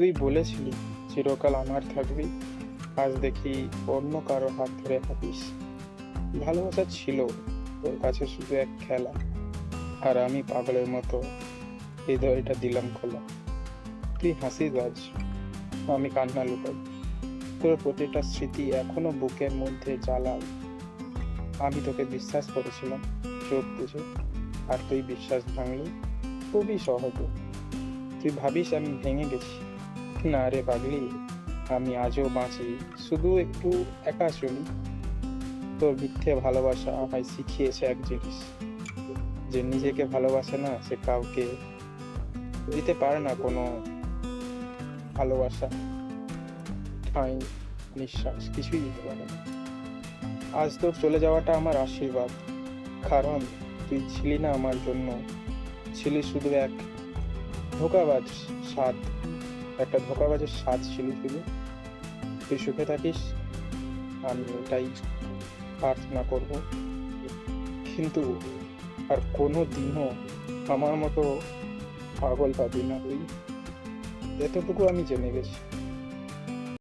তুই বলেছিলি চিরকাল আমার থাকবি, আজ দেখি অন্য কারো হাত ধরে হাঁটিস। ভালোবাসা ছিল তোর কাছে শুধু এক খেলা, আর আমি পাগলের মতো হৃদয়টা দিলাম খোলা। তুই হাসিস আজ, আমি কান্না লুকাই। তোর প্রতিটা স্মৃতি এখনো বুকের মধ্যে জ্বালায়। আমি তোকে বিশ্বাস করেছিলাম চোখ বুঝে, আর তুই বিশ্বাস ভাঙলি খুবই সহজে। তুই ভাবিস আমি ভেঙে গেছি, না রে পাগলি, আমি আজও বাঁচি, শুধু একটু একা চলি। তোর মিথ্যে ভালোবাসা আমায় শিখিয়েছে এক জিনিস, যে নিজেকে ভালোবাসে না সে কাউকে দিতে পারে না কোনো ভালোবাসা, ঠাঁই, নিঃশ্বাস কিছুই দিতে পারে না। আজ তোর চলে যাওয়াটা আমার আশীর্বাদ, কারণ তুই ছিলি না আমার জন্য, ছিলি শুধু এক ধোঁকাবাজ স্বাদ, একটা ধোঁকাবাজের স্বাদ ছিলি শুধু। তুই সুখে থাকিস, আমি ওটাই প্রার্থনা করব। কিন্তু আর কোনো দিনও আমার মতো পাগল পাবি না তুই, এতটুকু আমি জেনে গেছি।